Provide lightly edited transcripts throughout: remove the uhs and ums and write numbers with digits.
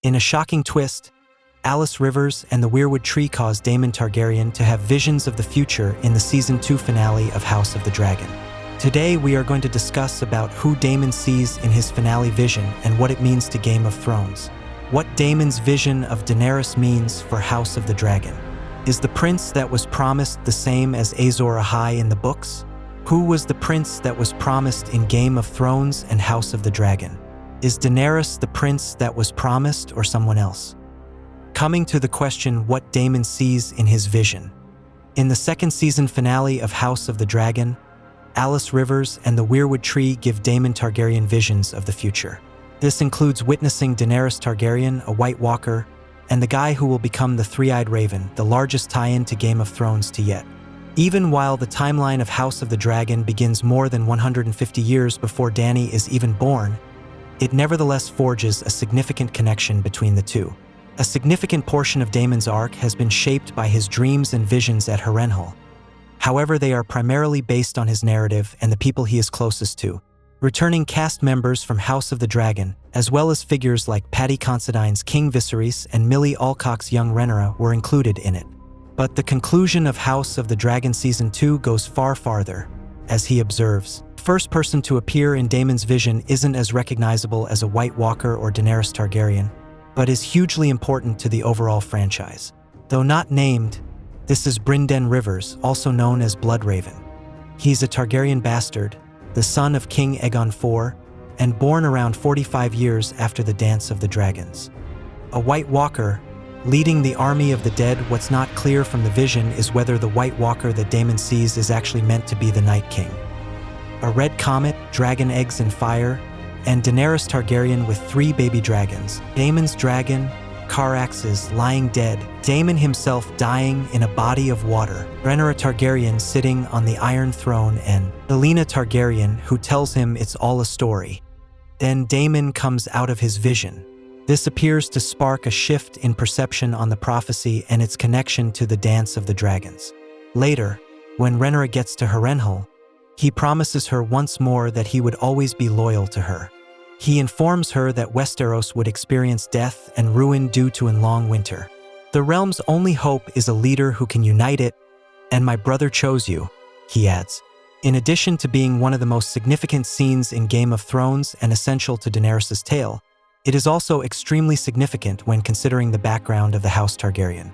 In a shocking twist, Alice Rivers and the Weirwood Tree cause Daemon Targaryen to have visions of the future in the Season 2 finale of House of the Dragon. Today we are going to discuss about who Daemon sees in his finale vision and what it means to Game of Thrones. What Daemon's vision of Daenerys means for House of the Dragon. Is the prince that was promised the same as Azor Ahai in the books? Who was the prince that was promised in Game of Thrones and House of the Dragon? Is Daenerys the prince that was promised or someone else? Coming to the question what Daemon sees in his vision. In the second season finale of House of the Dragon, Alice Rivers and the Weirwood Tree give Daemon Targaryen visions of the future. This includes witnessing Daenerys Targaryen, a White Walker, and the guy who will become the Three-Eyed Raven, the largest tie-in to Game of Thrones to yet. Even while the timeline of House of the Dragon begins more than 150 years before Dany is even born, it nevertheless forges a significant connection between the two. A significant portion of Daemon's arc has been shaped by his dreams and visions at Harrenhal. However, they are primarily based on his narrative and the people he is closest to. Returning cast members from House of the Dragon, as well as figures like Paddy Considine's King Viserys and Millie Alcock's young Rhaenyra were included in it. But the conclusion of House of the Dragon Season 2 goes far farther, as he observes. The first person to appear in Daemon's vision isn't as recognizable as a White Walker or Daenerys Targaryen, but is hugely important to the overall franchise. Though not named, this is Brynden Rivers, also known as Bloodraven. He's a Targaryen bastard, the son of King Aegon IV, and born around 45 years after the Dance of the Dragons. A White Walker, leading the army of the dead. What's not clear from the vision is whether the White Walker that Daemon sees is actually meant to be the Night King. A red comet, dragon eggs and fire, and Daenerys Targaryen with 3 baby dragons. Daemon's dragon, Caraxes, lying dead, Daemon himself dying in a body of water, Rhaenyra Targaryen sitting on the Iron Throne, and Helena Targaryen who tells him it's all a story. Then Daemon comes out of his vision. This appears to spark a shift in perception on the prophecy and its connection to the Dance of the Dragons. Later, when Rhaenyra gets to Harrenhal, he promises her once more that he would always be loyal to her. He informs her that Westeros would experience death and ruin due to a long winter. The realm's only hope is a leader who can unite it, and my brother chose you, he adds. In addition to being one of the most significant scenes in Game of Thrones and essential to Daenerys' tale, it is also extremely significant when considering the background of the House Targaryen.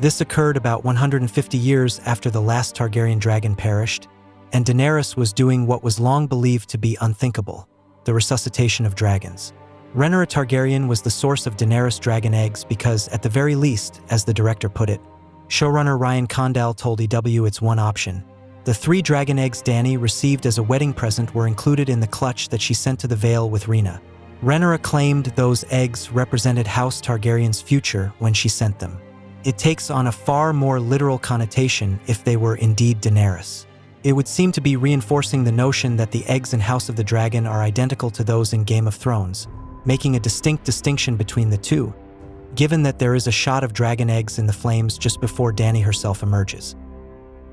This occurred about 150 years after the last Targaryen dragon perished, and Daenerys was doing what was long believed to be unthinkable: the resuscitation of dragons. Rhaenyra Targaryen was the source of Daenerys' dragon eggs because, at the very least, as the director put it, showrunner Ryan Condal told EW it's one option. The 3 dragon eggs Dany received as a wedding present were included in the clutch that she sent to the Vale with Rhaena. Rhaenyra claimed those eggs represented House Targaryen's future when she sent them. It takes on a far more literal connotation if they were indeed Daenerys. It would seem to be reinforcing the notion that the eggs in House of the Dragon are identical to those in Game of Thrones, making a distinct distinction between the two, given that there is a shot of dragon eggs in the flames just before Dany herself emerges.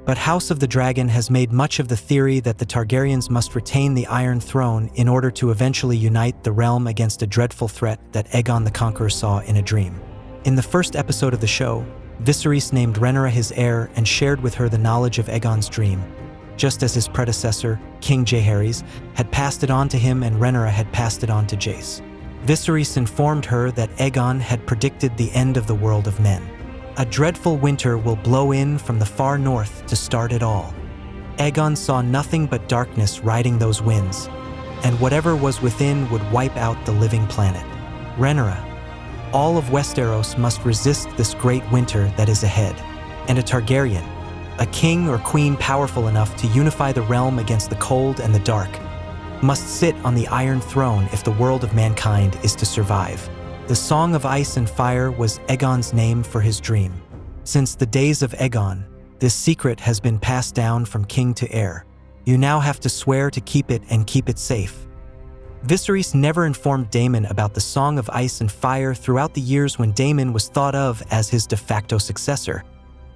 But House of the Dragon has made much of the theory that the Targaryens must retain the Iron Throne in order to eventually unite the realm against a dreadful threat that Aegon the Conqueror saw in a dream. In the first episode of the show, Viserys named Rhaenyra his heir and shared with her the knowledge of Aegon's dream, just as his predecessor, King Jaehaerys, had passed it on to him and Rhaenyra had passed it on to Jace. Viserys informed her that Aegon had predicted the end of the world of men. A dreadful winter will blow in from the far north to start it all. Aegon saw nothing but darkness riding those winds, and whatever was within would wipe out the living planet. Rhaenyra, all of Westeros must resist this great winter that is ahead, and a Targaryen, a king or queen powerful enough to unify the realm against the cold and the dark, must sit on the Iron Throne if the world of mankind is to survive. The Song of Ice and Fire was Aegon's name for his dream. Since the days of Aegon, this secret has been passed down from king to heir. You now have to swear to keep it and keep it safe. Viserys never informed Daemon about the Song of Ice and Fire throughout the years when Daemon was thought of as his de facto successor,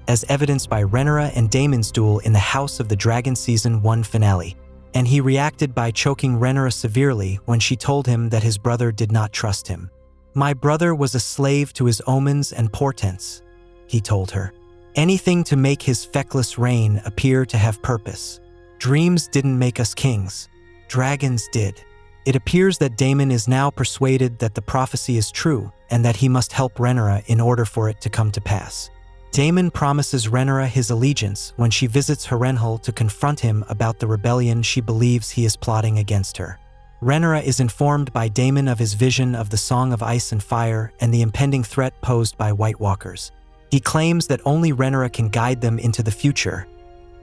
as evidenced by Rhaenyra and Daemon's duel in the House of the Dragon Season 1 finale, and he reacted by choking Rhaenyra severely when she told him that his brother did not trust him. "My brother was a slave to his omens and portents," he told her. "Anything to make his feckless reign appear to have purpose. Dreams didn't make us kings. Dragons did." It appears that Daemon is now persuaded that the prophecy is true and that he must help Rhaenyra in order for it to come to pass. Daemon promises Rhaenyra his allegiance when she visits Harrenhal to confront him about the rebellion she believes he is plotting against her. Rhaenyra is informed by Daemon of his vision of the Song of Ice and Fire and the impending threat posed by White Walkers. He claims that only Rhaenyra can guide them into the future,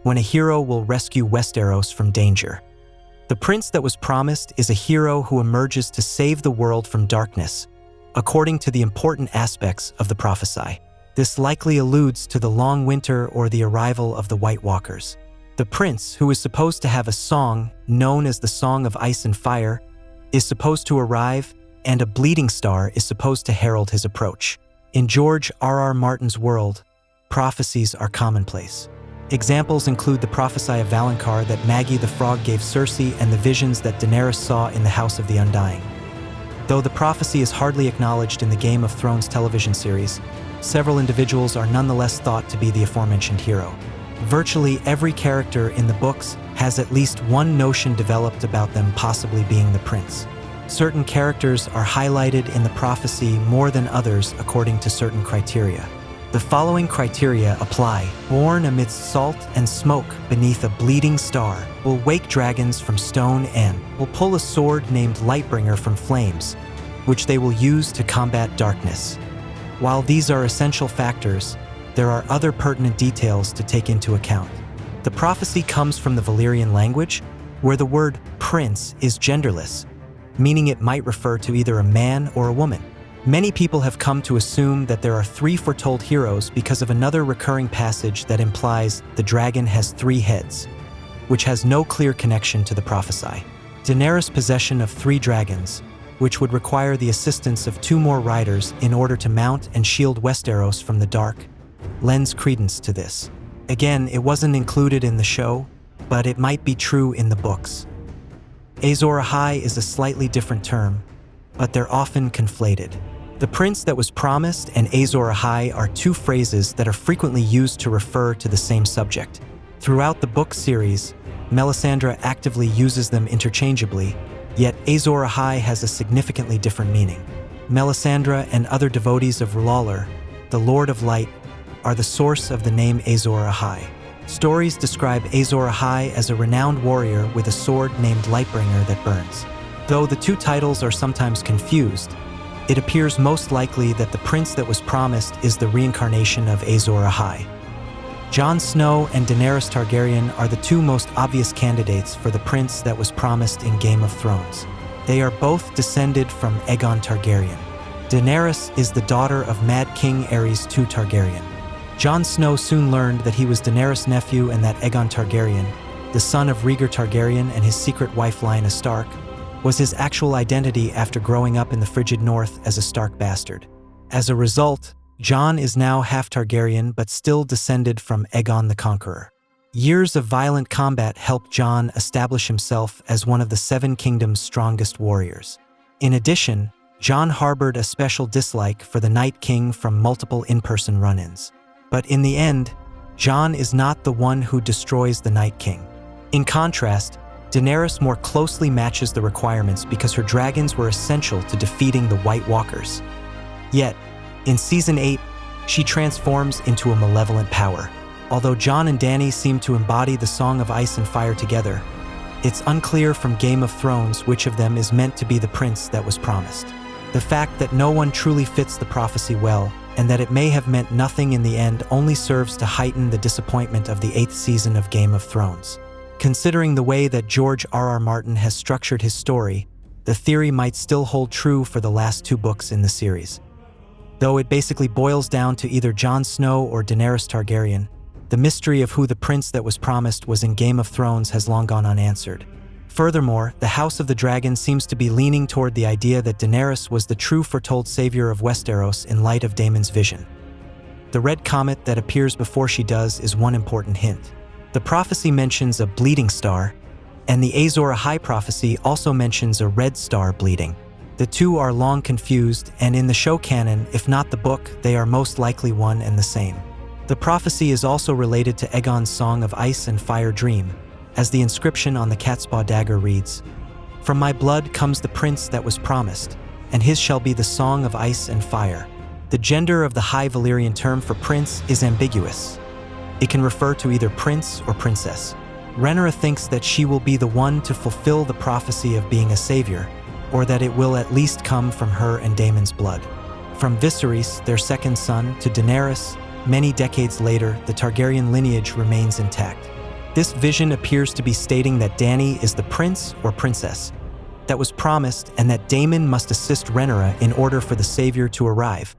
when a hero will rescue Westeros from danger. The prince that was promised is a hero who emerges to save the world from darkness, according to the important aspects of the prophecy. This likely alludes to the long winter or the arrival of the White Walkers. The prince, who is supposed to have a song known as the Song of Ice and Fire, is supposed to arrive, and a bleeding star is supposed to herald his approach. In George R.R. Martin's world, prophecies are commonplace. Examples include the prophecy of Valonqar that Maggie the Frog gave Cersei and the visions that Daenerys saw in the House of the Undying. Though the prophecy is hardly acknowledged in the Game of Thrones television series, several individuals are nonetheless thought to be the aforementioned hero. Virtually every character in the books has at least one notion developed about them possibly being the prince. Certain characters are highlighted in the prophecy more than others according to certain criteria. The following criteria apply. Born amidst salt and smoke beneath a bleeding star, will wake dragons from stone and will pull a sword named Lightbringer from flames, which they will use to combat darkness. While these are essential factors, there are other pertinent details to take into account. The prophecy comes from the Valyrian language, where the word prince is genderless, meaning it might refer to either a man or a woman. Many people have come to assume that there are 3 foretold heroes because of another recurring passage that implies the dragon has 3 heads, which has no clear connection to the prophecy. Daenerys' possession of 3 dragons, which would require the assistance of 2 more riders in order to mount and shield Westeros from the dark, lends credence to this. Again, it wasn't included in the show, but it might be true in the books. Azor Ahai is a slightly different term, but they're often conflated. The prince that was promised and Azor Ahai are 2 phrases that are frequently used to refer to the same subject. Throughout the book series, Melisandre actively uses them interchangeably, yet Azor Ahai has a significantly different meaning. Melisandre and other devotees of R'hllor, the Lord of Light, are the source of the name Azor Ahai. Stories describe Azor Ahai as a renowned warrior with a sword named Lightbringer that burns. Though the 2 titles are sometimes confused, it appears most likely that the prince that was promised is the reincarnation of Azor Ahai. Jon Snow and Daenerys Targaryen are the 2 most obvious candidates for the prince that was promised in Game of Thrones. They are both descended from Aegon Targaryen. Daenerys is the daughter of Mad King Aerys II Targaryen. Jon Snow soon learned that he was Daenerys' nephew and that Aegon Targaryen, the son of Rhaegar Targaryen and his secret wife Lyanna Stark, was his actual identity after growing up in the frigid north as a Stark bastard. As a result, Jon is now half Targaryen but still descended from Aegon the Conqueror. Years of violent combat helped Jon establish himself as one of the 7 Kingdoms' strongest warriors. In addition, Jon harbored a special dislike for the Night King from multiple in-person run-ins. But in the end, Jon is not the one who destroys the Night King. In contrast, Daenerys more closely matches the requirements because her dragons were essential to defeating the White Walkers. Yet, in Season 8, she transforms into a malevolent power. Although Jon and Dany seem to embody the Song of Ice and Fire together, it's unclear from Game of Thrones which of them is meant to be the prince that was promised. The fact that no one truly fits the prophecy well, and that it may have meant nothing in the end, only serves to heighten the disappointment of the 8th season of Game of Thrones. Considering the way that George R.R. Martin has structured his story, the theory might still hold true for the last 2 books in the series. Though it basically boils down to either Jon Snow or Daenerys Targaryen, the mystery of who the prince that was promised was in Game of Thrones has long gone unanswered. Furthermore, the House of the Dragon seems to be leaning toward the idea that Daenerys was the true foretold savior of Westeros in light of Daemon's vision. The red comet that appears before she does is one important hint. The prophecy mentions a bleeding star, and the Azor Ahai prophecy also mentions a red star bleeding. The two are long confused, and in the show canon, if not the book, they are most likely one and the same. The prophecy is also related to Aegon's Song of Ice and Fire dream, as the inscription on the Catspaw dagger reads, "From my blood comes the prince that was promised, and his shall be the song of ice and fire." The gender of the High Valyrian term for prince is ambiguous. It can refer to either prince or princess. Rhaenyra thinks that she will be the one to fulfill the prophecy of being a savior, or that it will at least come from her and Daemon's blood. From Viserys, their second son, to Daenerys, many decades later, the Targaryen lineage remains intact. This vision appears to be stating that Dany is the prince or princess that was promised, and that Daemon must assist Rhaenyra in order for the savior to arrive,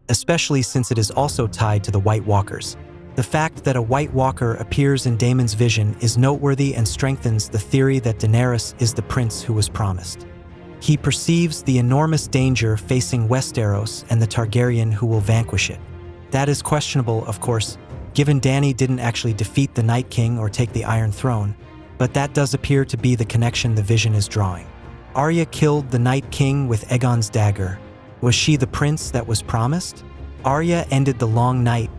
especially since it is also tied to the White Walkers. The fact that a White Walker appears in Daemon's vision is noteworthy and strengthens the theory that Daenerys is the prince who was promised. He perceives the enormous danger facing Westeros and the Targaryen who will vanquish it. That is questionable, of course, given Dany didn't actually defeat the Night King or take the Iron Throne, but that does appear to be the connection the vision is drawing. Arya killed the Night King with Aegon's dagger. Was she the prince that was promised? Arya ended the Long Night,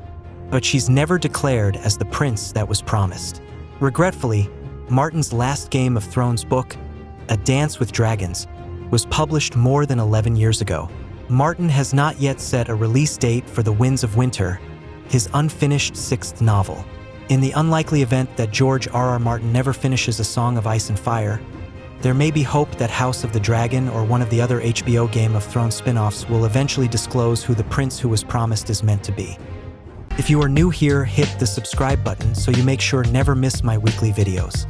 but she's never declared as the prince that was promised. Regretfully, Martin's last Game of Thrones book, A Dance with Dragons, was published more than 11 years ago. Martin has not yet set a release date for The Winds of Winter, his unfinished sixth novel. In the unlikely event that George R.R. Martin never finishes A Song of Ice and Fire, there may be hope that House of the Dragon or one of the other HBO Game of Thrones spin-offs will eventually disclose who the prince who was promised is meant to be. If you are new here, hit the subscribe button so you make sure never miss my weekly videos.